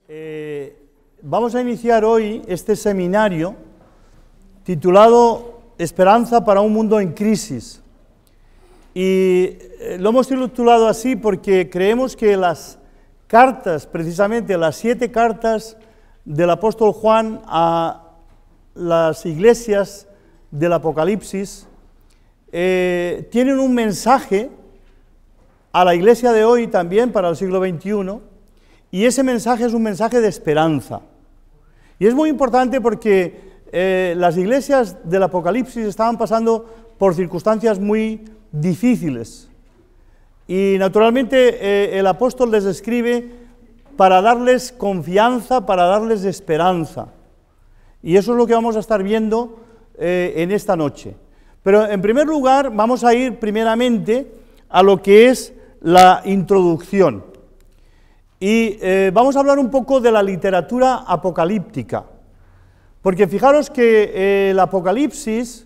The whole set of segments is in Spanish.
Vamos a iniciar hoy este seminario titulado Esperanza para un mundo en crisis. Y lo hemos titulado así porque creemos que las cartas, precisamente las 7 cartas del apóstol Juan a las iglesias del Apocalipsis, tienen un mensaje a la iglesia de hoy también, para el siglo XXI, y ese mensaje es un mensaje de esperanza. Y es muy importante porque las iglesias del Apocalipsis estaban pasando por circunstancias muy difíciles. Y naturalmente el apóstol les escribe para darles confianza, para darles esperanza. Y eso es lo que vamos a estar viendo en esta noche. Pero en primer lugar vamos a ir primeramente a lo que es la introducción. Y vamos a hablar un poco de la literatura apocalíptica, porque fijaros que el Apocalipsis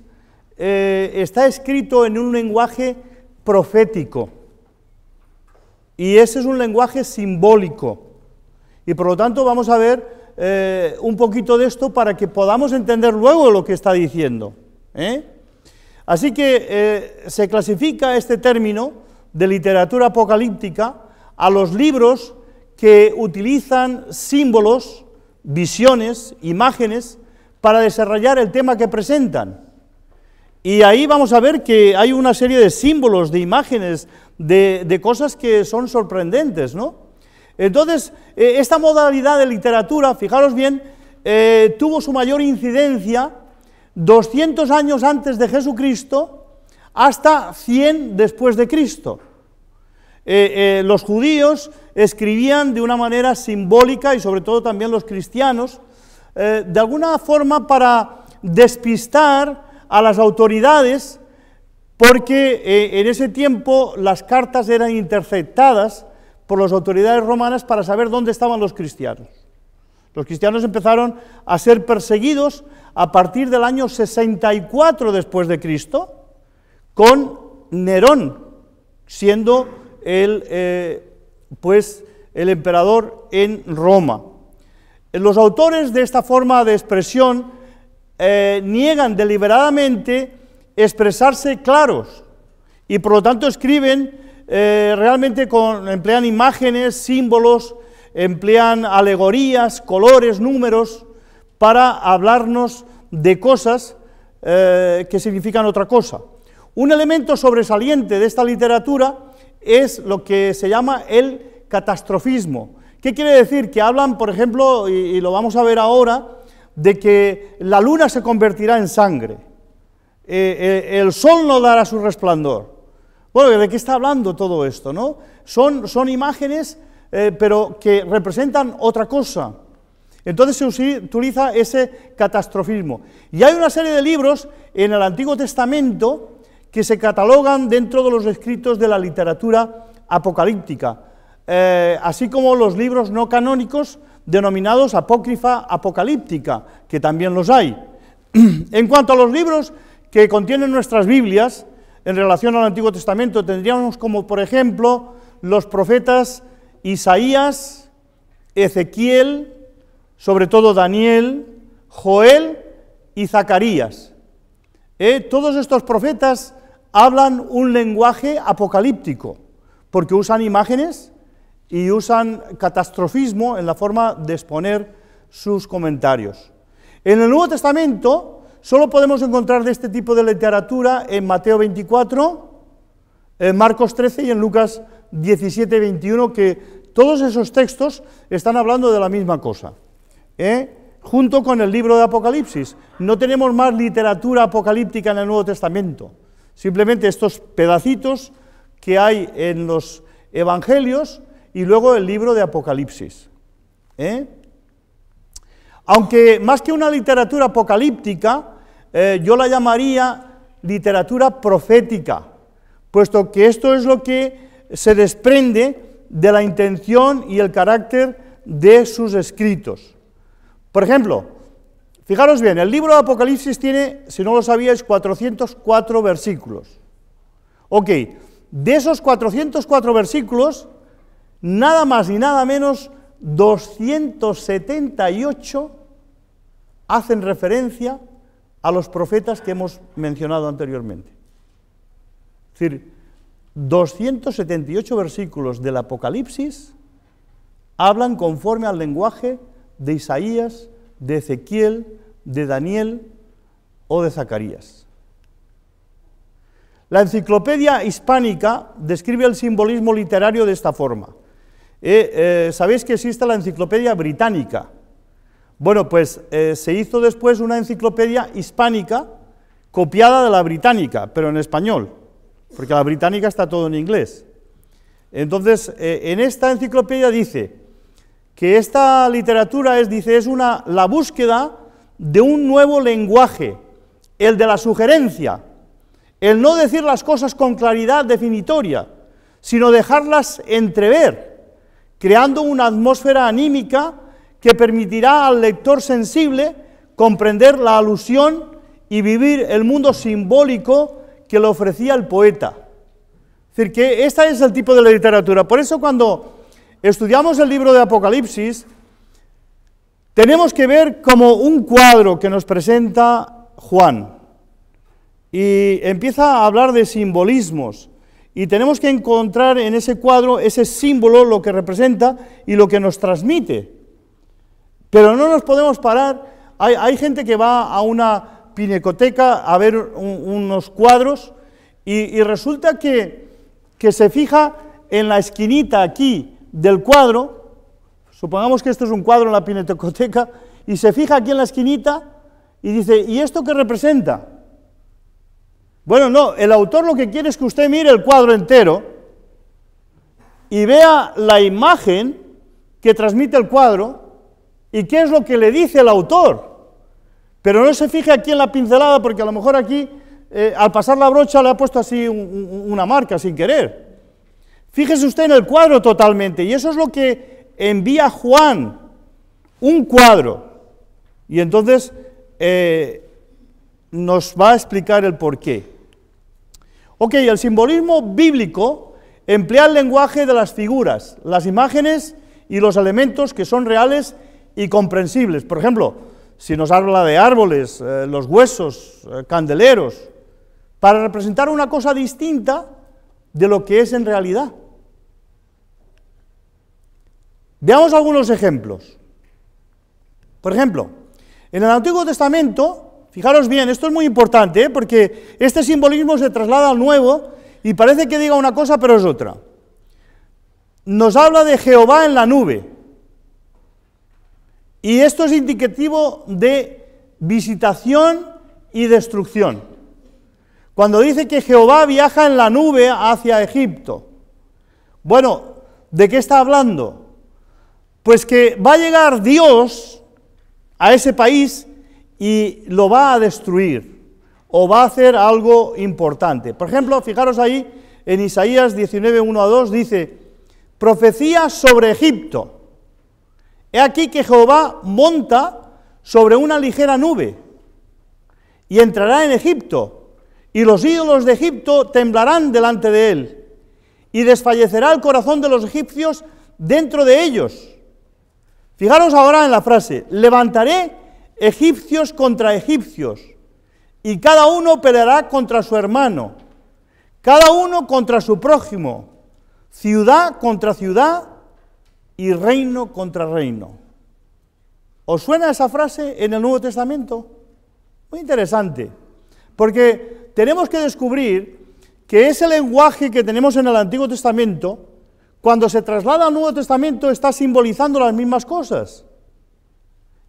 está escrito en un lenguaje profético, y ese es un lenguaje simbólico, y por lo tanto vamos a ver un poquito de esto para que podamos entender luego lo que está diciendo. Así que se clasifica este término de literatura apocalíptica a los libros que utilizan símbolos, visiones, imágenes, para desarrollar el tema que presentan. Y ahí vamos a ver que hay una serie de símbolos, de imágenes, de cosas que son sorprendentes, ¿no? Entonces, esta modalidad de literatura, fijaros bien, tuvo su mayor incidencia 200 años antes de Jesucristo hasta 100 después de Cristo. Los judíos escribían de una manera simbólica, y sobre todo también los cristianos, de alguna forma para despistar a las autoridades, porque en ese tiempo las cartas eran interceptadas por las autoridades romanas para saber dónde estaban los cristianos. Los cristianos empezaron a ser perseguidos a partir del año 64 después de Cristo, con Nerón siendo el emperador en Roma. Los autores de esta forma de expresión niegan deliberadamente expresarse claros, y por lo tanto escriben realmente emplean imágenes, símbolos, emplean alegorías, colores, números, para hablarnos de cosas que significan otra cosa. Un elemento sobresaliente de esta literatura es lo que se llama el catastrofismo. ¿Qué quiere decir? Que hablan, por ejemplo, y lo vamos a ver ahora, de que la luna se convertirá en sangre, el sol no dará su resplandor. Bueno, ¿de qué está hablando todo esto, no? Son imágenes, pero que representan otra cosa. Entonces se utiliza ese catastrofismo. Y hay una serie de libros en el Antiguo Testamento que se catalogan dentro de los escritos de la literatura apocalíptica, así como los libros no canónicos denominados apócrifa apocalíptica, que también los hay. En cuanto a los libros que contienen nuestras Biblias en relación al Antiguo Testamento, tendríamos como, por ejemplo, los profetas Isaías, Ezequiel, sobre todo Daniel, Joel y Zacarías. Todos estos profetas hablan un lenguaje apocalíptico, porque usan imágenes y usan catastrofismo en la forma de exponer sus comentarios. En el Nuevo Testamento solo podemos encontrar de este tipo de literatura en Mateo 24, en Marcos 13 y en Lucas 17, 21, que todos esos textos están hablando de la misma cosa, junto con el libro de Apocalipsis. No tenemos más literatura apocalíptica en el Nuevo Testamento, simplemente estos pedacitos que hay en los evangelios y luego el libro de Apocalipsis. Aunque más que una literatura apocalíptica, yo la llamaría literatura profética, puesto que esto es lo que se desprende de la intención y el carácter de sus escritos. Por ejemplo, fijaros bien, el libro de Apocalipsis tiene, si no lo sabíais, 404 versículos. Ok, de esos 404 versículos, nada más y nada menos 278 hacen referencia a los profetas que hemos mencionado anteriormente. Es decir, 278 versículos del Apocalipsis hablan conforme al lenguaje de Isaías, de Ezequiel, de Daniel o de Zacarías. La Enciclopedia Hispánica describe el simbolismo literario de esta forma. Sabéis que existe la Enciclopedia Británica. Bueno, pues se hizo después una Enciclopedia Hispánica copiada de la Británica, pero en español, porque la Británica está todo en inglés. Entonces, en esta enciclopedia dice que esta literatura es la búsqueda de un nuevo lenguaje, el de la sugerencia, el no decir las cosas con claridad definitoria, sino dejarlas entrever, creando una atmósfera anímica que permitirá al lector sensible comprender la alusión y vivir el mundo simbólico que le ofrecía el poeta. Es decir, que este es el tipo de la literatura. Por eso cuando estudiamos el libro de Apocalipsis, tenemos que ver como un cuadro que nos presenta Juan, y empieza a hablar de simbolismos, y tenemos que encontrar en ese cuadro ese símbolo, lo que representa y lo que nos transmite. Pero no nos podemos parar. Hay gente que va a una pinacoteca a ver unos cuadros y resulta que se fija en la esquinita aquí del cuadro. Supongamos que esto es un cuadro en la pinacoteca, y se fija aquí en la esquinita y dice, ¿y esto qué representa? Bueno, no, el autor lo que quiere es que usted mire el cuadro entero y vea la imagen que transmite el cuadro y qué es lo que le dice el autor. Pero no se fije aquí en la pincelada, porque a lo mejor aquí, al pasar la brocha, le ha puesto así una marca sin querer. Fíjese usted en el cuadro totalmente, y eso es lo que envía Juan, un cuadro. Y entonces nos va a explicar el porqué. Ok, el simbolismo bíblico emplea el lenguaje de las figuras, las imágenes y los elementos que son reales y comprensibles. Por ejemplo, si nos habla de árboles, los huesos, candeleros, para representar una cosa distinta de lo que es en realidad. Veamos algunos ejemplos. Por ejemplo, en el Antiguo Testamento, fijaros bien, esto es muy importante, porque este simbolismo se traslada al Nuevo y parece que diga una cosa, pero es otra. Nos habla de Jehová en la nube, y esto es indicativo de visitación y destrucción. Cuando dice que Jehová viaja en la nube hacia Egipto, bueno, ¿de qué está hablando? Pues que va a llegar Dios a ese país y lo va a destruir, o va a hacer algo importante. Por ejemplo, fijaros ahí, en Isaías 19, 1 a 2, dice, profecía sobre Egipto. He aquí que Jehová monta sobre una ligera nube, y entrará en Egipto, y los ídolos de Egipto temblarán delante de él, y desfallecerá el corazón de los egipcios dentro de ellos. Fijaros ahora en la frase, levantaré egipcios contra egipcios, y cada uno peleará contra su hermano, cada uno contra su prójimo, ciudad contra ciudad y reino contra reino. ¿Os suena esa frase en el Nuevo Testamento? Muy interesante, porque tenemos que descubrir que ese lenguaje que tenemos en el Antiguo Testamento, cuando se traslada al Nuevo Testamento, está simbolizando las mismas cosas.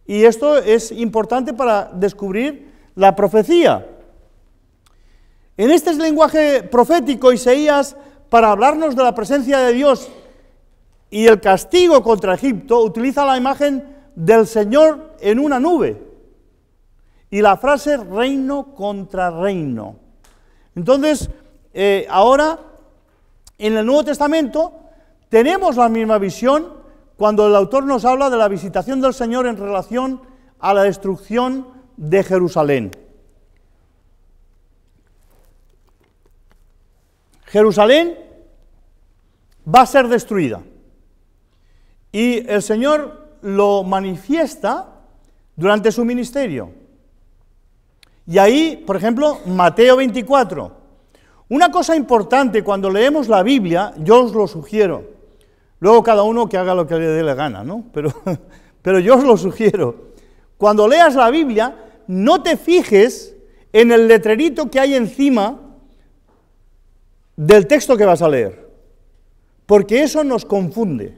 Y esto es importante para descubrir la profecía. En este lenguaje profético, Isaías, para hablarnos de la presencia de Dios y el castigo contra Egipto, utiliza la imagen del Señor en una nube y la frase reino contra reino. Entonces, ahora, en el Nuevo Testamento, tenemos la misma visión cuando el autor nos habla de la visitación del Señor en relación a la destrucción de Jerusalén. Jerusalén va a ser destruida. y el Señor lo manifiesta durante su ministerio. Y ahí, por ejemplo, Mateo 24. Una cosa importante cuando leemos la Biblia, yo os lo sugiero, luego cada uno que haga lo que le dé la gana, ¿no? Pero yo os lo sugiero. Cuando leas la Biblia, no te fijes en el letrerito que hay encima del texto que vas a leer, porque eso nos confunde.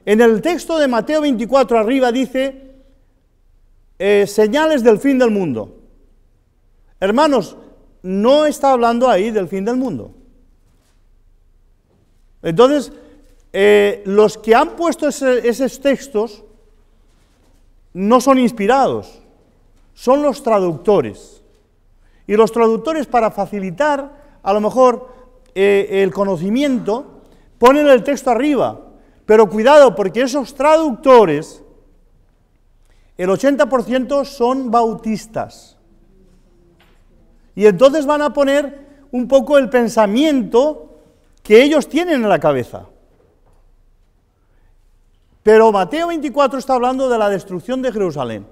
En el texto de Mateo 24 arriba dice, señales del fin del mundo. Hermanos, no está hablando ahí del fin del mundo. Entonces, los que han puesto esos textos no son inspirados, son los traductores. Y los traductores, para facilitar a lo mejor el conocimiento, ponen el texto arriba. Pero cuidado, porque esos traductores, el 80% son bautistas. Y entonces van a poner un poco el pensamiento que ellos tienen en la cabeza. Pero Mateo 24 está hablando de la destrucción de Jerusalén.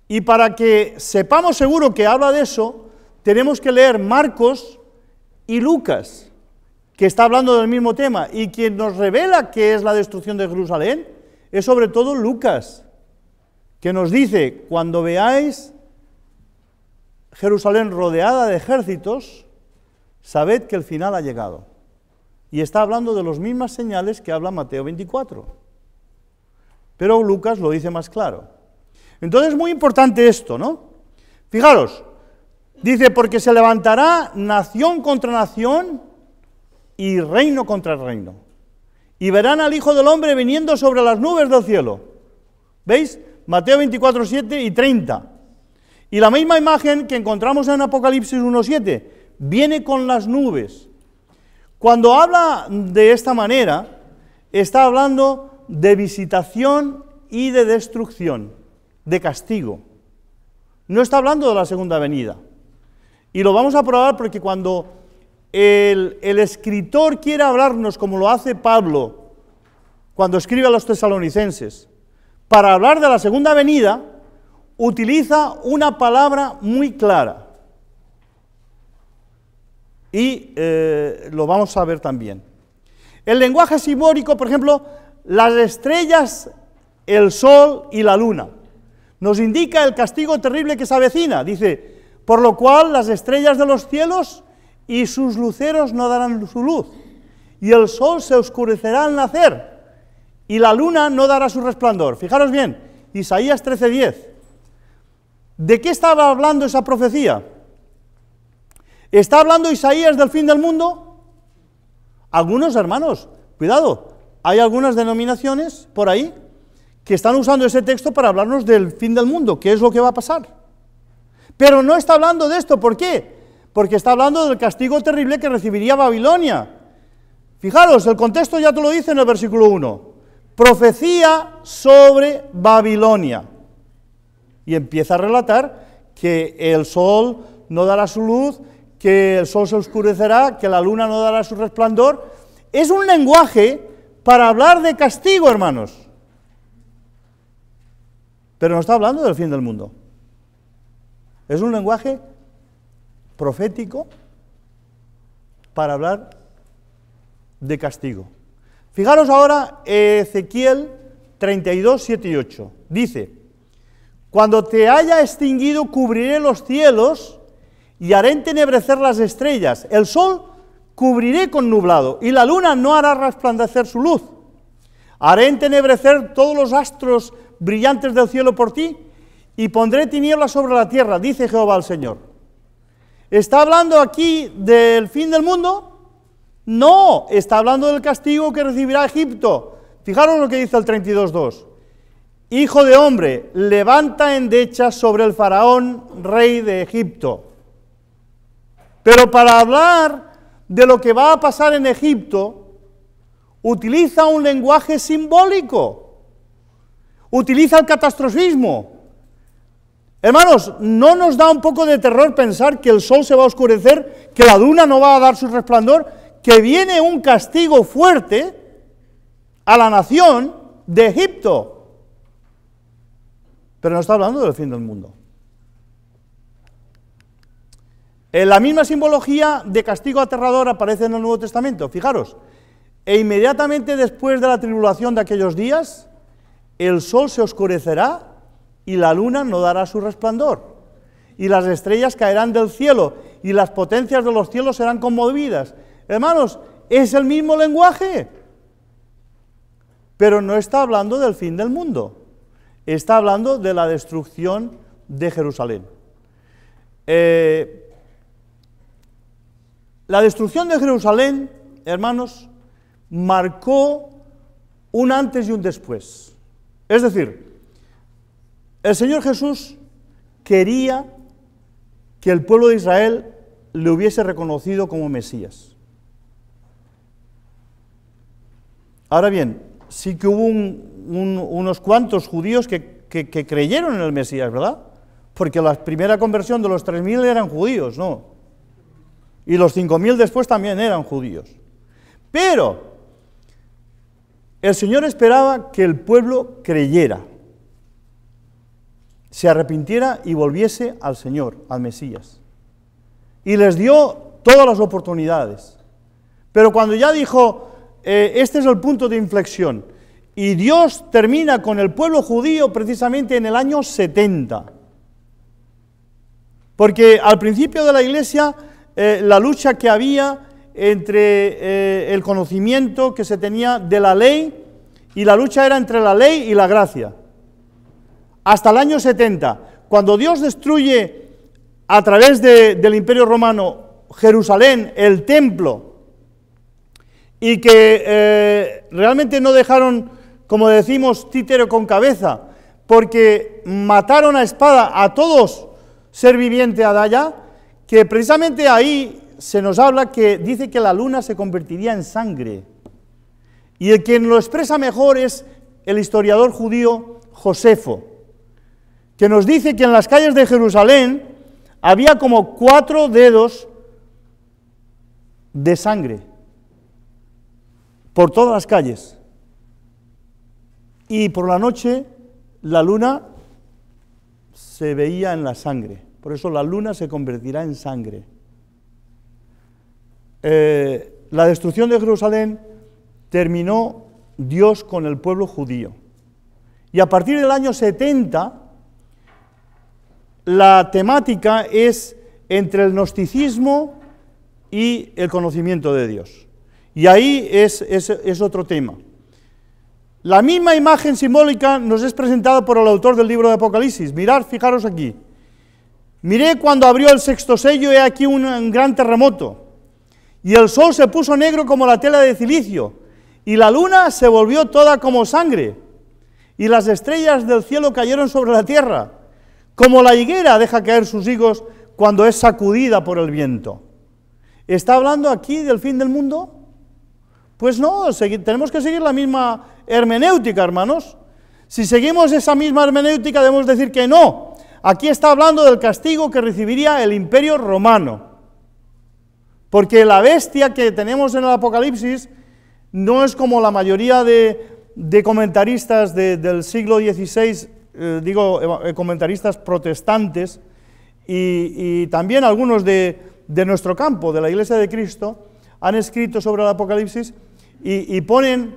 Y para que sepamos seguro que habla de eso, tenemos que leer Marcos y Lucas, que está hablando del mismo tema. Y quien nos revela qué es la destrucción de Jerusalén es sobre todo Lucas, que nos dice, cuando veáis Jerusalén rodeada de ejércitos, sabed que el final ha llegado. Y está hablando de las mismas señales que habla Mateo 24. Pero Lucas lo dice más claro. Entonces es muy importante esto, ¿no? Fijaros, dice, porque se levantará nación contra nación y reino contra reino. Y verán al Hijo del Hombre viniendo sobre las nubes del cielo. ¿Veis? Mateo 24, 7 y 30. Y la misma imagen que encontramos en Apocalipsis 1:7, viene con las nubes. Cuando habla de esta manera, está hablando de visitación y de destrucción, de castigo. No está hablando de la segunda venida. Y lo vamos a probar porque cuando el escritor quiere hablarnos, como lo hace Pablo, cuando escribe a los tesalonicenses, para hablar de la segunda venida, utiliza una palabra muy clara. Y lo vamos a ver también. El lenguaje simbólico, por ejemplo, las estrellas, el sol y la luna, nos indica el castigo terrible que se avecina. Dice, por lo cual las estrellas de los cielos y sus luceros no darán su luz, y el sol se oscurecerá al nacer, y la luna no dará su resplandor. Fijaros bien, Isaías 13:10. ¿De qué estaba hablando esa profecía? ¿Está hablando Isaías del fin del mundo? Algunos hermanos, cuidado, hay algunas denominaciones por ahí que están usando ese texto para hablarnos del fin del mundo, qué es lo que va a pasar. Pero no está hablando de esto, ¿por qué? Porque está hablando del castigo terrible que recibiría Babilonia. Fijaros, el contexto ya te lo dice en el versículo 1. Profecía sobre Babilonia. Y empieza a relatar que el sol no dará su luz, que el sol se oscurecerá, que la luna no dará su resplandor. Es un lenguaje para hablar de castigo, hermanos. Pero no está hablando del fin del mundo. Es un lenguaje profético para hablar de castigo. Fijaros ahora Ezequiel 32, 7 y 8. Dice, cuando te haya extinguido cubriré los cielos y haré entenebrecer las estrellas. El sol cubriré con nublado y la luna no hará resplandecer su luz. Haré entenebrecer todos los astros brillantes del cielo por ti y pondré tinieblas sobre la tierra, dice Jehová el Señor. ¿Está hablando aquí del fin del mundo? No, está hablando del castigo que recibirá Egipto. Fijaros lo que dice el 32:2. Hijo de hombre, levanta endechas sobre el faraón, rey de Egipto. Pero para hablar de lo que va a pasar en Egipto, utiliza un lenguaje simbólico, utiliza el catastrofismo. Hermanos, ¿no nos da un poco de terror pensar que el sol se va a oscurecer, que la luna no va a dar su resplandor, que viene un castigo fuerte? a la nación de Egipto. Pero no está hablando del fin del mundo. La misma simbología de castigo aterrador aparece en el Nuevo Testamento. Fijaros, e inmediatamente después de la tribulación de aquellos días, el sol se oscurecerá y la luna no dará su resplandor, y las estrellas caerán del cielo, y las potencias de los cielos serán conmovidas. Hermanos, es el mismo lenguaje, pero no está hablando del fin del mundo, está hablando de la destrucción de Jerusalén. La destrucción de Jerusalén, hermanos, marcó un antes y un después. Es decir, el Señor Jesús quería que el pueblo de Israel le hubiese reconocido como Mesías. Ahora bien, sí que hubo unos cuantos judíos que creyeron en el Mesías, ¿verdad? Porque la primera conversión de los 3.000 eran judíos, ¿no? Y los 5.000 después también eran judíos. Pero el Señor esperaba que el pueblo creyera, se arrepintiera y volviese al Señor, al Mesías. Y les dio todas las oportunidades. Pero cuando ya dijo, este es el punto de inflexión, y Dios termina con el pueblo judío precisamente en el año 70. Porque al principio de la Iglesia, la lucha que había entre el conocimiento que se tenía de la ley, y la lucha era entre la ley y la gracia. Hasta el año 70, cuando Dios destruye a través del Imperio Romano Jerusalén, el templo, y que realmente no dejaron, como decimos, títere con cabeza, porque mataron a espada a todos ser viviente allá, que precisamente ahí se nos habla que dice que la luna se convertiría en sangre. Y el quien lo expresa mejor es el historiador judío Josefo, que nos dice que en las calles de Jerusalén había como 4 dedos de sangre por todas las calles. Y por la noche la luna se veía en la sangre. Por eso la luna se convertirá en sangre. La destrucción de Jerusalén terminó Dios con el pueblo judío. Y a partir del año 70, la temática es entre el gnosticismo y el conocimiento de Dios. Y ahí es otro tema. La misma imagen simbólica nos es presentada por el autor del libro de Apocalipsis. Mirad, fijaros aquí. Miré cuando abrió el 6º sello, he aquí un gran terremoto, y el sol se puso negro como la tela de cilicio, y la luna se volvió toda como sangre, y las estrellas del cielo cayeron sobre la tierra, como la higuera deja caer sus higos cuando es sacudida por el viento. ¿Está hablando aquí del fin del mundo? Pues no, tenemos que seguir la misma hermenéutica, hermanos. Si seguimos esa misma hermenéutica, debemos decir que no. Aquí está hablando del castigo que recibiría el Imperio Romano. Porque la bestia que tenemos en el Apocalipsis no es como la mayoría de comentaristas del siglo XVI, comentaristas protestantes, y también algunos de nuestro campo, de la Iglesia de Cristo, han escrito sobre el Apocalipsis y ponen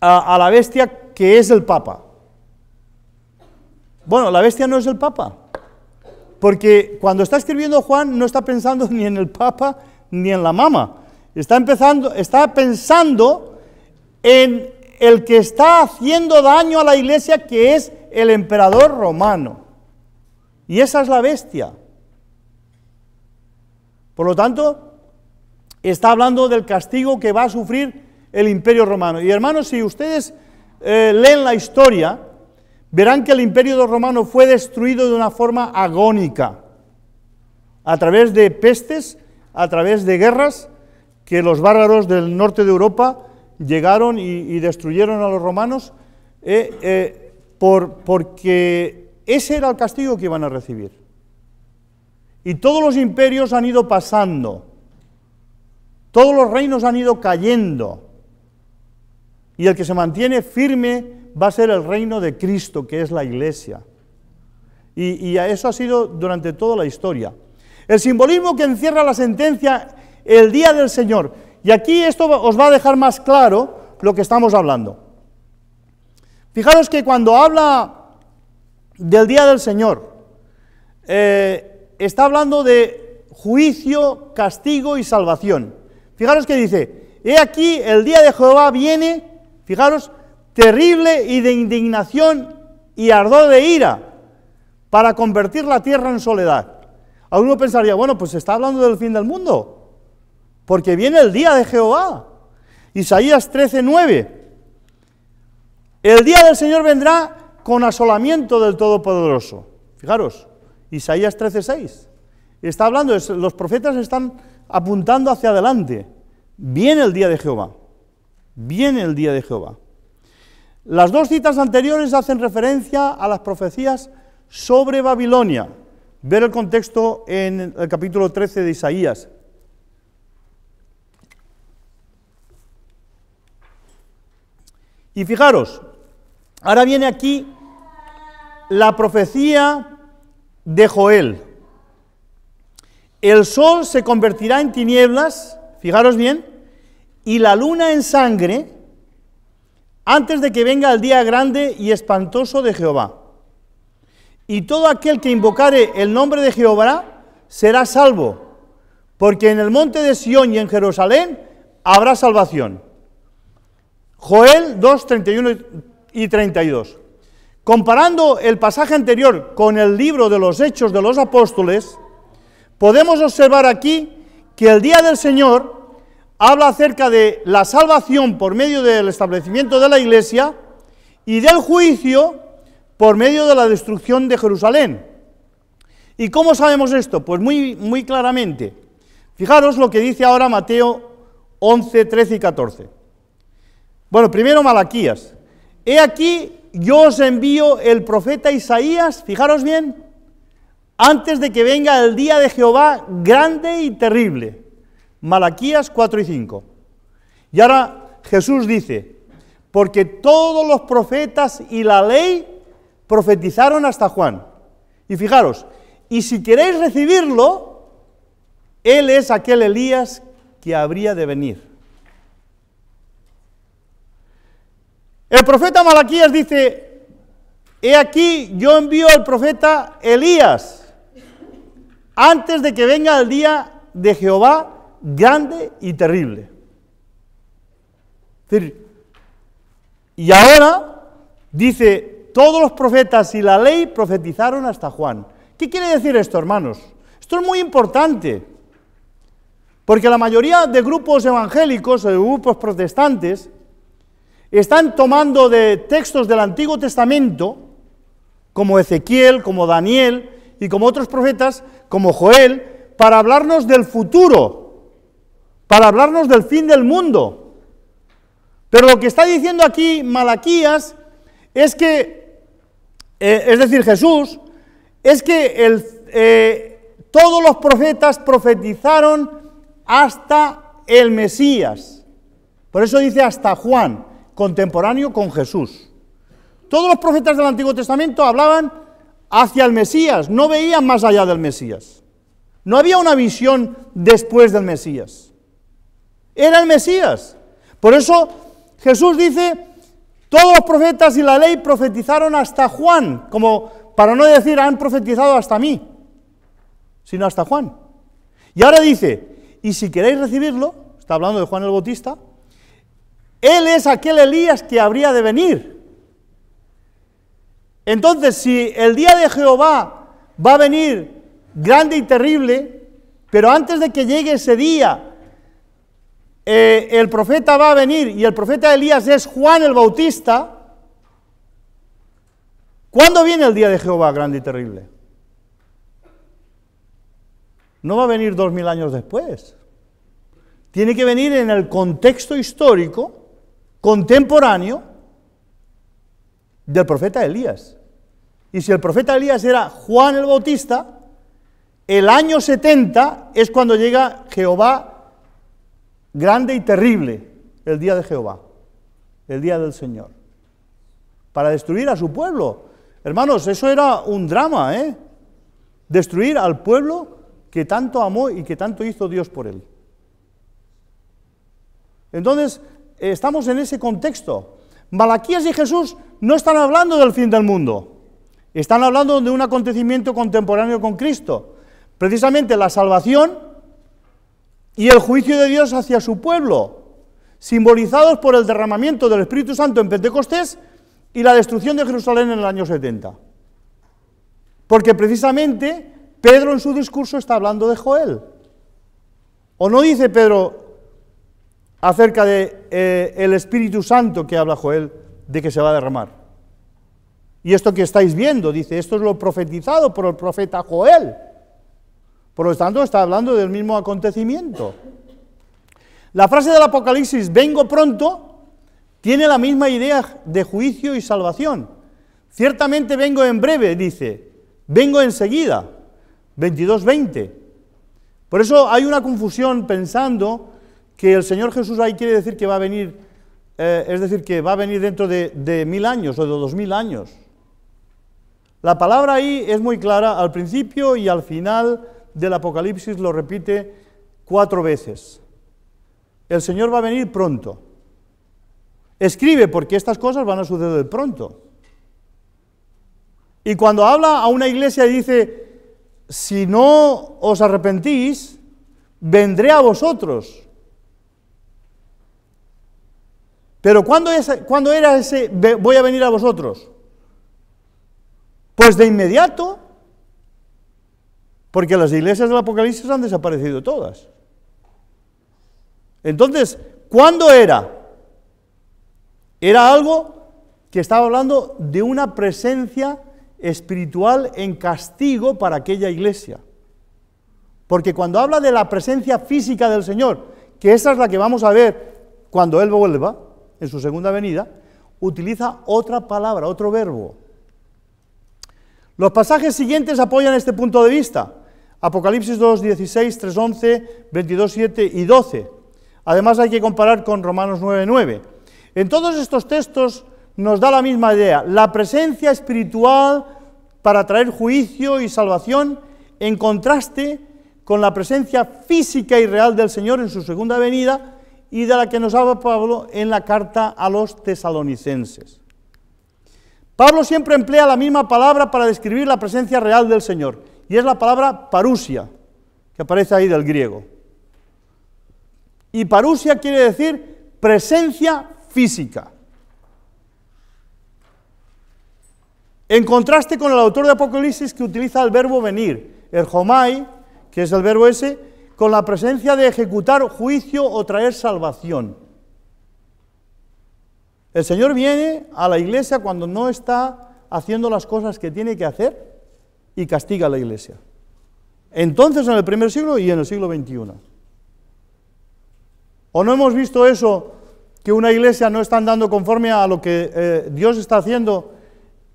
a la bestia que es el Papa. Bueno, la bestia no es el Papa, porque cuando está escribiendo Juan no está pensando ni en el Papa ni en la Mama, está pensando en el que está haciendo daño a la Iglesia, que es el emperador romano, y esa es la bestia. Por lo tanto, está hablando del castigo que va a sufrir el Imperio Romano. Y hermanos, si ustedes leen la historia, verán que el Imperio Romano fue destruido de una forma agónica, a través de pestes, a través de guerras, que los bárbaros del norte de Europa llegaron y destruyeron a los romanos, porque ese era el castigo que iban a recibir. Y todos los imperios han ido pasando, todos los reinos han ido cayendo, y el que se mantiene firme va a ser el reino de Cristo, que es la Iglesia. Y eso ha sido durante toda la historia. El simbolismo que encierra la sentencia, el día del Señor. Y aquí esto os va a dejar más claro lo que estamos hablando. Fijaros que cuando habla del día del Señor, está hablando de juicio, castigo y salvación. Fijaros que dice, he aquí el día de Jehová viene, fijaros, terrible y de indignación y ardor de ira, para convertir la tierra en soledad. Alguno pensaría, bueno, pues está hablando del fin del mundo, porque viene el día de Jehová. Isaías 13:9. El día del Señor vendrá con asolamiento del Todopoderoso. Fijaros, Isaías 13:6. Está hablando, los profetas están apuntando hacia adelante. Viene el día de Jehová. Viene el día de Jehová. Las dos citas anteriores hacen referencia a las profecías sobre Babilonia. Ver el contexto en el capítulo 13 de Isaías. Y fijaros, ahora viene aquí la profecía de Joel. El sol se convertirá en tinieblas, fijaros bien, y la luna en sangre, antes de que venga el día grande y espantoso de Jehová. Y todo aquel que invocare el nombre de Jehová será salvo, porque en el monte de Sión y en Jerusalén habrá salvación. Joel 2, 31 y 32. Comparando el pasaje anterior con el libro de los Hechos de los Apóstoles, podemos observar aquí que el día del Señor habla acerca de la salvación por medio del establecimiento de la Iglesia y del juicio por medio de la destrucción de Jerusalén. ¿Y cómo sabemos esto? Pues muy claramente. Fijaros lo que dice ahora Mateo 11, 13 y 14. Bueno, primero Malaquías. He aquí, yo os envío el profeta Isaías, fijaros bien, antes de que venga el día de Jehová grande y terrible. Malaquías 4 y 5. Y ahora Jesús dice, porque todos los profetas y la ley profetizaron hasta Juan. Y fijaros, y si queréis recibirlo, él es aquel Elías que habría de venir. El profeta Malaquías dice, he aquí yo envío al profeta Elías, antes de que venga el día de Jehová grande y terrible. Es decir, y ahora dice, todos los profetas y la ley profetizaron hasta Juan. ¿Qué quiere decir esto, hermanos? Esto es muy importante, porque la mayoría de grupos evangélicos, de grupos protestantes, están tomando de textos del Antiguo Testamento, como Ezequiel, como Daniel y como otros profetas, como Joel, para hablarnos del futuro, para hablarnos del fin del mundo. Pero lo que está diciendo aquí Malaquías es que, es decir, Jesús, es que todos los profetas profetizaron hasta el Mesías. Por eso dice hasta Juan, contemporáneo con Jesús. Todos los profetas del Antiguo Testamento hablaban hacia el Mesías, no veían más allá del Mesías. No había una visión después del Mesías. Era el Mesías. Por eso Jesús dice, todos los profetas y la ley profetizaron hasta Juan, como para no decir han profetizado hasta mí, sino hasta Juan. Y ahora dice, y si queréis recibirlo, está hablando de Juan el Bautista, él es aquel Elías que habría de venir. Entonces, si el día de Jehová va a venir grande y terrible, pero antes de que llegue ese día, el profeta va a venir, y el profeta Elías es Juan el Bautista, ¿cuándo viene el día de Jehová grande y terrible? No va a venir 2000 años después. Tiene que venir en el contexto histórico, contemporáneo, del profeta Elías. Y si el profeta Elías era Juan el Bautista, el año 70 es cuando llega Jehová grande y terrible, el día de Jehová. el día del Señor, para destruir a su pueblo. Hermanos, eso era un drama, ¿eh? Destruir al pueblo que tanto amó y que tanto hizo Dios por él. Entonces, estamos en ese contexto. Malaquías y Jesús no están hablando del fin del mundo, están hablando de un acontecimiento contemporáneo con Cristo, precisamente la salvación y el juicio de Dios hacia su pueblo, simbolizados por el derramamiento del Espíritu Santo en Pentecostés y la destrucción de Jerusalén en el año 70. Porque precisamente Pedro en su discurso está hablando de Joel. ¿O no dice Pedro acerca de el Espíritu Santo que habla Joel, de que se va a derramar? Y esto que estáis viendo, dice, esto es lo profetizado por el profeta Joel. Por lo tanto, está hablando del mismo acontecimiento. La frase del Apocalipsis, vengo pronto, tiene la misma idea de juicio y salvación. Ciertamente vengo en breve, dice, vengo enseguida, 22:20. Por eso hay una confusión pensando que el Señor Jesús ahí quiere decir que va a venir, es decir, que va a venir dentro de 1000 años o de 2000 años. La palabra ahí es muy clara, al principio y al final del Apocalipsis lo repite 4 veces. El Señor va a venir pronto. Escribe, porque estas cosas van a suceder pronto. Y cuando habla a una iglesia y dice, si no os arrepentís, vendré a vosotros. Pero ¿cuándo era ese voy a venir a vosotros? Pues de inmediato, porque las iglesias del Apocalipsis han desaparecido todas. Entonces, ¿cuándo era? Era algo que estaba hablando de una presencia espiritual en castigo para aquella iglesia. Porque cuando habla de la presencia física del Señor, que esa es la que vamos a ver cuando Él vuelva, en su segunda venida, utiliza otra palabra, otro verbo. Los pasajes siguientes apoyan este punto de vista. Apocalipsis 2, 16, 3, 11, 22, 7 y 12. Además hay que comparar con Romanos 9, 9. En todos estos textos nos da la misma idea, la presencia espiritual para traer juicio y salvación en contraste con la presencia física y real del Señor en su segunda venida y de la que nos habla Pablo en la carta a los tesalonicenses. Pablo siempre emplea la misma palabra para describir la presencia real del Señor, y es la palabra parousia, que aparece ahí del griego. Y parousia quiere decir presencia física. En contraste con el autor de Apocalipsis, que utiliza el verbo venir, el homai, que es el verbo ese, con la presencia de ejecutar juicio o traer salvación. El Señor viene a la iglesia cuando no está haciendo las cosas que tiene que hacer y castiga a la iglesia. Entonces, en el primer siglo y en el siglo XXI. ¿O no hemos visto eso, que una iglesia no está andando conforme a lo que Dios está haciendo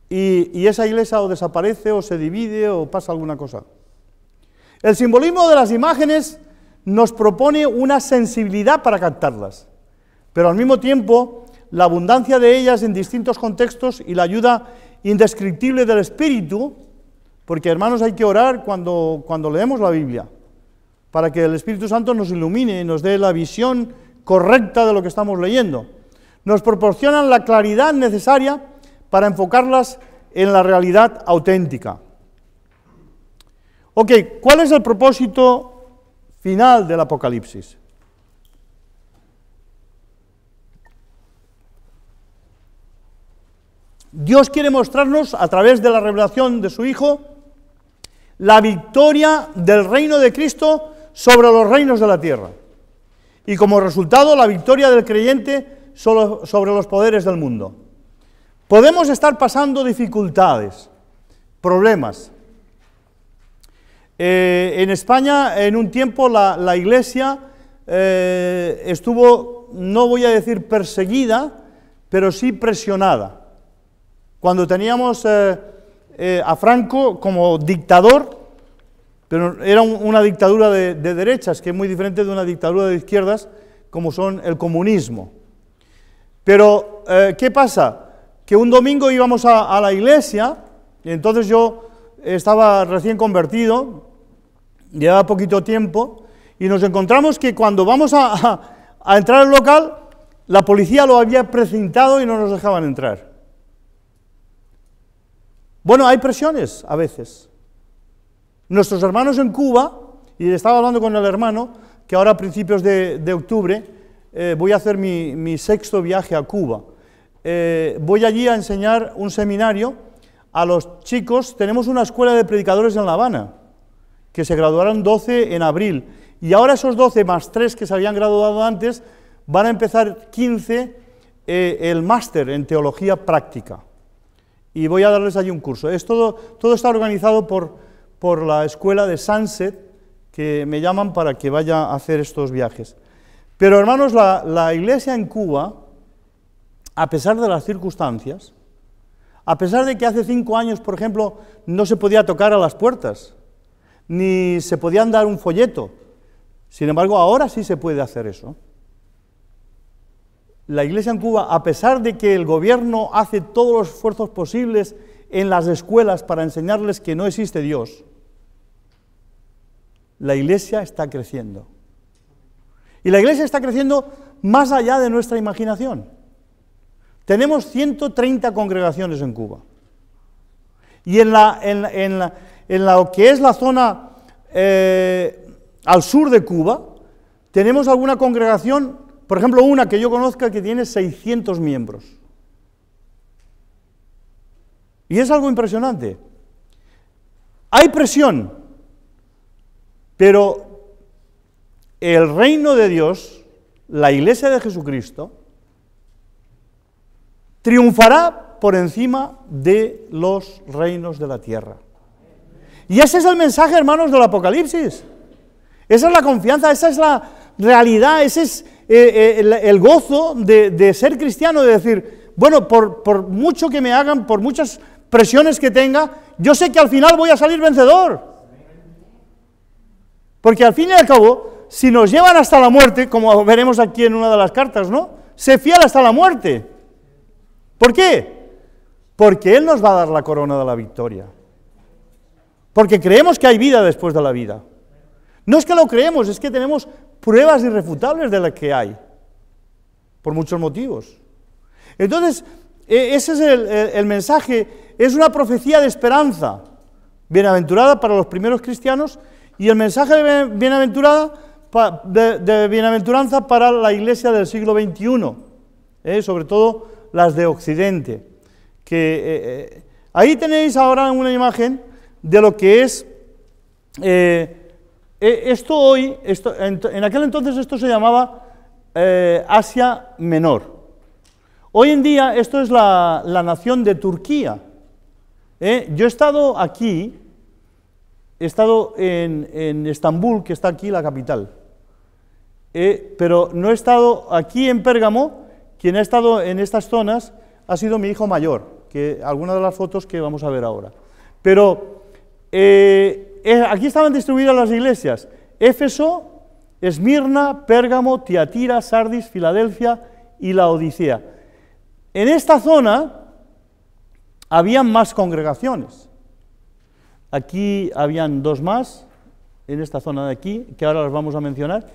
y esa iglesia o desaparece o se divide o pasa alguna cosa? El simbolismo de las imágenes nos propone una sensibilidad para captarlas, pero al mismo tiempo la abundancia de ellas en distintos contextos y la ayuda indescriptible del Espíritu, porque hermanos hay que orar cuando leemos la Biblia, para que el Espíritu Santo nos ilumine y nos dé la visión correcta de lo que estamos leyendo. Nos proporcionan la claridad necesaria para enfocarlas en la realidad auténtica. Ok, ¿cuál es el propósito final del Apocalipsis? Dios quiere mostrarnos, a través de la revelación de su Hijo, la victoria del reino de Cristo sobre los reinos de la tierra. Y como resultado, la victoria del creyente sobre los poderes del mundo. Podemos estar pasando dificultades, problemas. En España, en un tiempo, la Iglesia estuvo, no voy a decir perseguida, pero sí presionada. Cuando teníamos a Franco como dictador, pero era una dictadura de derechas, que es muy diferente de una dictadura de izquierdas, como son el comunismo. Pero ¿qué pasa? Que un domingo íbamos a la iglesia, y entonces yo estaba recién convertido, llevaba poquito tiempo, y nos encontramos que cuando vamos a entrar al local, la policía lo había precintado y no nos dejaban entrar. Bueno, hay presiones a veces. Nuestros hermanos en Cuba, y estaba hablando con el hermano, que ahora a principios de octubre voy a hacer mi 6º viaje a Cuba. Voy allí a enseñar un seminario a los chicos. Tenemos una escuela de predicadores en La Habana, que se graduaron 12 en abril, y ahora esos 12 más 3 que se habían graduado antes, van a empezar 15 el máster en teología práctica. Y voy a darles allí un curso. Todo está organizado por la escuela de Sunset, que me llaman para que vaya a hacer estos viajes. Pero hermanos, la iglesia en Cuba, a pesar de las circunstancias, a pesar de que hace 5 años, por ejemplo, no se podía tocar a las puertas, ni se podían dar un folleto, sin embargo, ahora sí se puede hacer eso. La iglesia en Cuba, a pesar de que el gobierno hace todos los esfuerzos posibles en las escuelas para enseñarles que no existe Dios, la iglesia está creciendo. Y la iglesia está creciendo más allá de nuestra imaginación. Tenemos 130 congregaciones en Cuba. Y en lo que es la zona al sur de Cuba, tenemos alguna congregación, por ejemplo, una que yo conozca que tiene 600 miembros. Y es algo impresionante. Hay presión, pero el reino de Dios, la iglesia de Jesucristo, triunfará por encima de los reinos de la tierra. Y ese es el mensaje, hermanos, del Apocalipsis. Esa es la confianza, esa es la realidad, ese es el gozo de ser cristiano, de decir, bueno, por mucho que me hagan, por muchas presiones que tenga, yo sé que al final voy a salir vencedor. Porque al fin y al cabo, si nos llevan hasta la muerte, como veremos aquí en una de las cartas, ¿no? Sé fiel hasta la muerte. ¿Por qué? Porque Él nos va a dar la corona de la victoria. Porque creemos que hay vida después de la vida. No es que lo creemos, es que tenemos pruebas irrefutables de las que hay, por muchos motivos. Entonces, ese es el mensaje, es una profecía de esperanza, bienaventurada para los primeros cristianos, y el mensaje de bienaventuranza para la iglesia del siglo XXI, sobre todo las de Occidente. Ahí tenéis ahora una imagen de lo que es... en aquel entonces esto se llamaba Asia Menor. Hoy en día esto es la nación de Turquía. Yo he estado aquí, he estado en Estambul, que está aquí la capital, pero no he estado aquí en Pérgamo. Quien ha estado en estas zonas ha sido mi hijo mayor, que algunas de las fotos que vamos a ver ahora. Pero aquí estaban distribuidas las iglesias: Éfeso, Esmirna, Pérgamo, Tiatira, Sardis, Filadelfia y Laodicea. En esta zona habían más congregaciones. Aquí habían 2 más, en esta zona de aquí, que ahora las vamos a mencionar.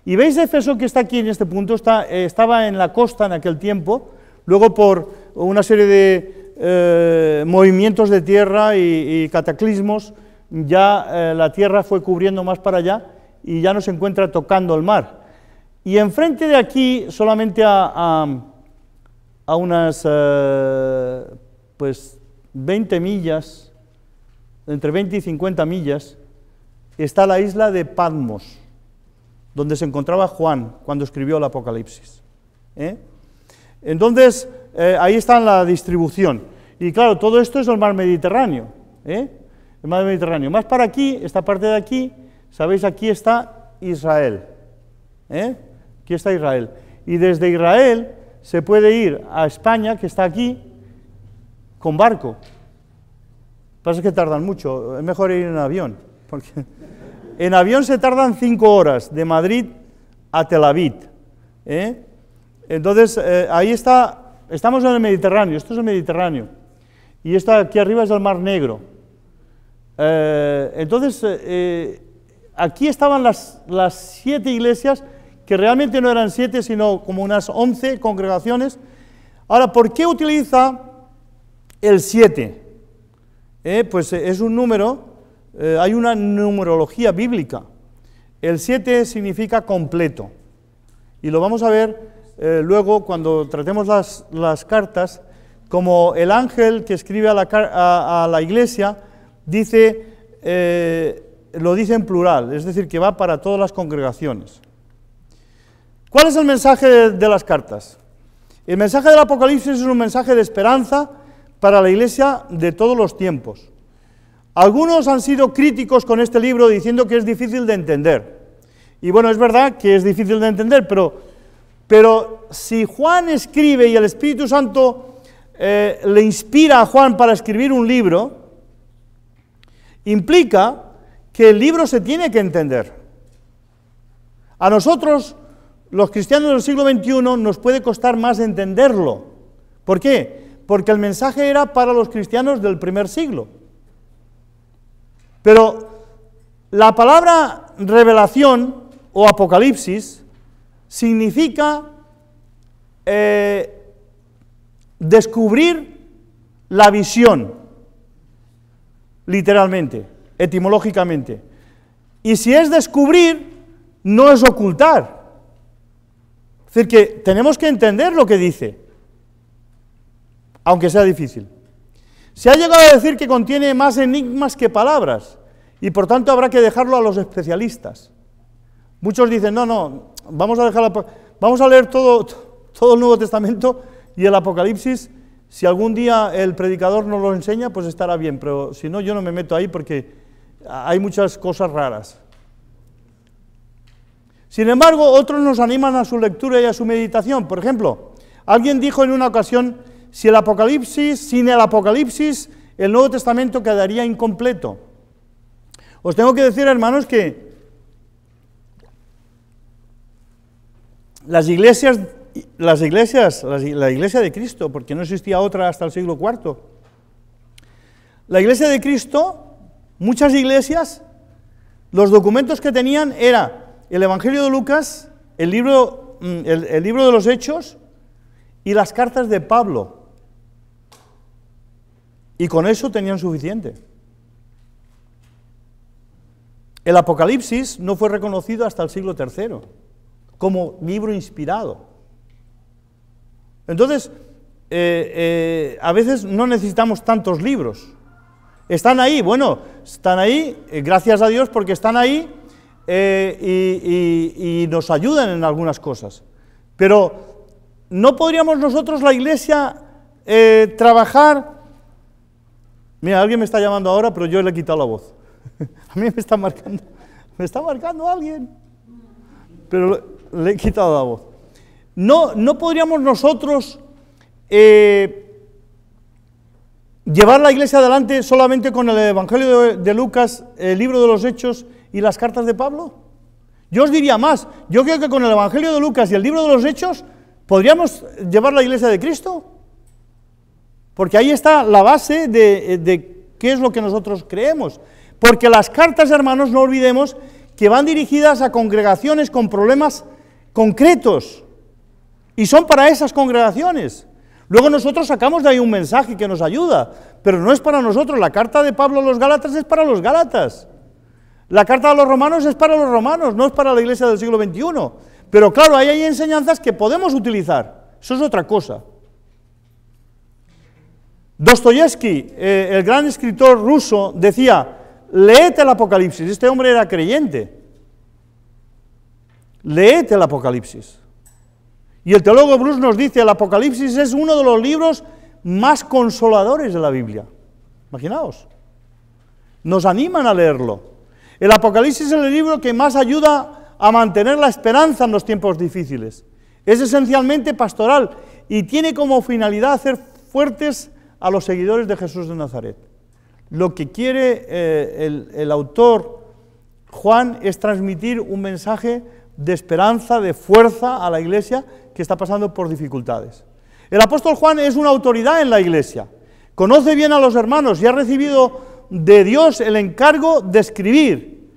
Y veis Éfeso, que está aquí en este punto, estaba en la costa en aquel tiempo, luego por una serie de movimientos de tierra y cataclismos, ya la tierra fue cubriendo más para allá y ya no se encuentra tocando el mar. Y enfrente de aquí, solamente a unas 20 millas, entre 20 y 50 millas, está la isla de Patmos, donde se encontraba Juan cuando escribió el Apocalipsis. Entonces, ahí está la distribución. Y claro, todo esto es el mar Mediterráneo. El mar Mediterráneo. Más para aquí, esta parte de aquí, sabéis, aquí está Israel. Aquí está Israel. Y desde Israel se puede ir a España, que está aquí, con barco. Lo que pasa es que tardan mucho, es mejor ir en avión, porque en avión se tardan 5 horas, de Madrid a Tel Aviv. Entonces, ahí está estamos en el Mediterráneo, esto es el Mediterráneo, y esto aquí arriba es el Mar Negro. Entonces, aquí estaban las 7 iglesias, que realmente no eran 7, sino como unas 11 congregaciones. Ahora, ¿por qué utiliza el 7? Pues es un número, hay una numerología bíblica. El 7 significa completo, y lo vamos a ver luego cuando tratemos las cartas, como el ángel que escribe a la iglesia dice, lo dice en plural, es decir, que va para todas las congregaciones. ¿Cuál es el mensaje de las cartas? El mensaje del Apocalipsis es un mensaje de esperanza para la iglesia de todos los tiempos. Algunos han sido críticos con este libro diciendo que es difícil de entender. Y bueno, es verdad que es difícil de entender, pero si Juan escribe y el Espíritu Santo le inspira a Juan para escribir un libro, implica que el libro se tiene que entender. A nosotros, los cristianos del siglo XXI, nos puede costar más entenderlo. ¿Por qué? Porque el mensaje era para los cristianos del primer siglo. Pero la palabra revelación o apocalipsis significa descubrir la visión, literalmente, etimológicamente. Y si es descubrir, no es ocultar. Es decir, que tenemos que entender lo que dice, aunque sea difícil. Se ha llegado a decir que contiene más enigmas que palabras, y por tanto habrá que dejarlo a los especialistas. Muchos dicen, no, vamos a leer todo el Nuevo Testamento, y el Apocalipsis, si algún día el predicador nos lo enseña, pues estará bien, pero si no, yo no me meto ahí porque hay muchas cosas raras. Sin embargo, otros nos animan a su lectura y a su meditación. Por ejemplo, alguien dijo en una ocasión, sin el Apocalipsis, el Nuevo Testamento quedaría incompleto. Os tengo que decir, hermanos, que la iglesia de Cristo, porque no existía otra hasta el siglo IV, la iglesia de Cristo, muchas iglesias, los documentos que tenían era el Evangelio de Lucas, el libro de los Hechos y las cartas de Pablo, y con eso tenían suficiente. El Apocalipsis no fue reconocido hasta el siglo III como libro inspirado. Entonces, a veces no necesitamos tantos libros. Están ahí, están ahí, gracias a Dios porque están ahí y nos ayudan en algunas cosas. Pero ¿no podríamos nosotros, la iglesia, trabajar? Mira, alguien me está llamando ahora, pero yo le he quitado la voz. A mí me está marcando alguien, pero le he quitado la voz. ¿No podríamos nosotros llevar la iglesia adelante solamente con el Evangelio de Lucas, el libro de los Hechos y las cartas de Pablo? Yo os diría más, yo creo que con el Evangelio de Lucas y el libro de los Hechos podríamos llevar la iglesia de Cristo, porque ahí está la base de qué es lo que nosotros creemos. Porque las cartas, hermanos, no olvidemos que van dirigidas a congregaciones con problemas concretos, y son para esas congregaciones. Luego nosotros sacamos de ahí un mensaje que nos ayuda, pero no es para nosotros. La carta de Pablo a los Gálatas es para los Gálatas. La carta a los romanos es para los romanos, no es para la iglesia del siglo XXI. Pero claro, ahí hay enseñanzas que podemos utilizar. Eso es otra cosa. Dostoyevsky, el gran escritor ruso, decía, leed el Apocalipsis. Este hombre era creyente. Leed el Apocalipsis. Y el teólogo Bruce nos dice, el Apocalipsis es uno de los libros más consoladores de la Biblia. Imaginaos. Nos animan a leerlo. El Apocalipsis es el libro que más ayuda a mantener la esperanza en los tiempos difíciles. Es esencialmente pastoral y tiene como finalidad hacer fuertes a los seguidores de Jesús de Nazaret. Lo que quiere el autor Juan es transmitir un mensaje de esperanza, de fuerza a la iglesia que está pasando por dificultades. El apóstol Juan es una autoridad en la iglesia, conoce bien a los hermanos y ha recibido de Dios el encargo de escribir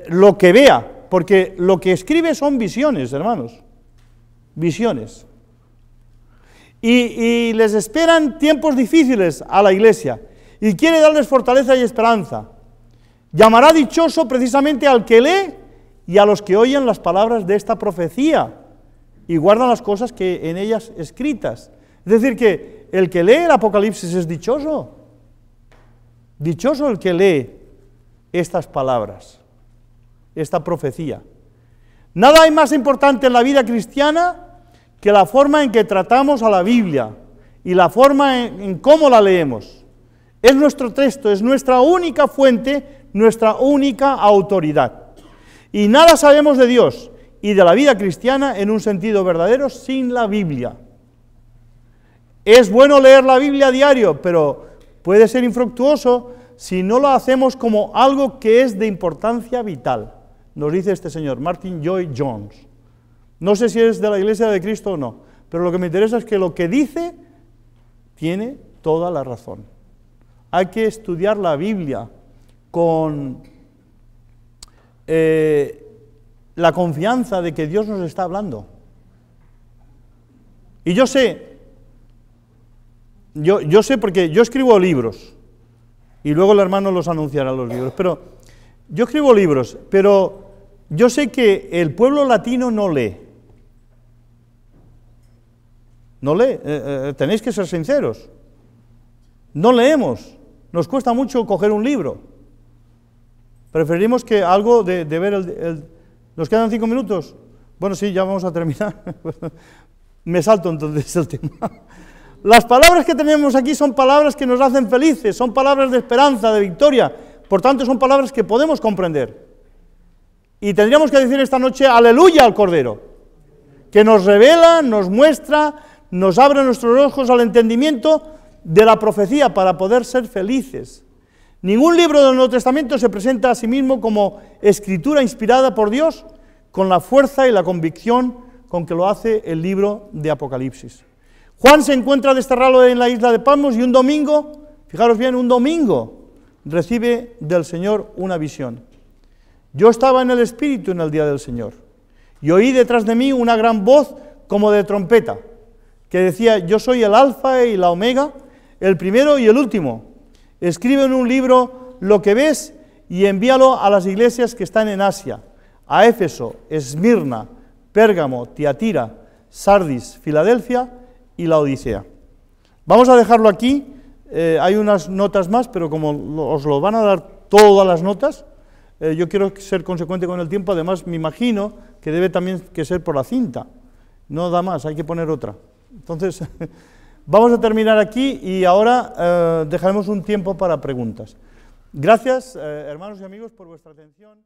lo que vea, porque lo que escribe son visiones, hermanos, visiones. Y les esperan tiempos difíciles a la iglesia, y quiere darles fortaleza y esperanza. Llamará dichoso precisamente al que lee y a los que oyen las palabras de esta profecía y guardan las cosas que en ellas escritas. Es decir, que el que lee el Apocalipsis es dichoso. Dichoso el que lee estas palabras, esta profecía. Nada hay más importante en la vida cristiana que la forma en que tratamos a la Biblia y la forma en cómo la leemos. Es nuestro texto, es nuestra única fuente, nuestra única autoridad. Y nada sabemos de Dios y de la vida cristiana en un sentido verdadero sin la Biblia. Es bueno leer la Biblia a diario, pero puede ser infructuoso si no lo hacemos como algo que es de importancia vital. Nos dice este señor, Martin Lloyd-Jones. No sé si es de la Iglesia de Cristo o no, pero lo que me interesa es que lo que dice tiene toda la razón. Hay que estudiar la Biblia con la confianza de que Dios nos está hablando. Y yo sé porque yo escribo libros, y luego el hermano los anunciará los libros, pero yo escribo libros, pero yo sé que el pueblo latino no lee. No lee, tenéis que ser sinceros. No leemos, nos cuesta mucho coger un libro. Preferimos que algo de ver ¿Nos quedan 5 minutos? Bueno, sí, ya vamos a terminar. Me salto entonces el tema. Las palabras que tenemos aquí son palabras que nos hacen felices, son palabras de esperanza, de victoria, por tanto son palabras que podemos comprender. Y tendríamos que decir esta noche, aleluya al Cordero, que nos revela, nos muestra, nos abre nuestros ojos al entendimiento de la profecía para poder ser felices. Ningún libro del Nuevo Testamento se presenta a sí mismo como escritura inspirada por Dios con la fuerza y la convicción con que lo hace el libro de Apocalipsis. Juan se encuentra desterrado en la isla de Patmos y un domingo, fijaros bien, un domingo, recibe del Señor una visión. Yo estaba en el Espíritu en el día del Señor y oí detrás de mí una gran voz como de trompeta que decía, yo soy el Alfa y la Omega, el primero y el último. Escribe en un libro lo que ves y envíalo a las iglesias que están en Asia, a Éfeso, Esmirna, Pérgamo, Tiatira, Sardis, Filadelfia y la Odisea. Vamos a dejarlo aquí, hay unas notas más, pero como os lo van a dar todas las notas, yo quiero ser consecuente con el tiempo, además me imagino que debe también que ser por la cinta, no da más, hay que poner otra. Entonces, vamos a terminar aquí y ahora dejaremos un tiempo para preguntas. Gracias, hermanos y amigos, por vuestra atención.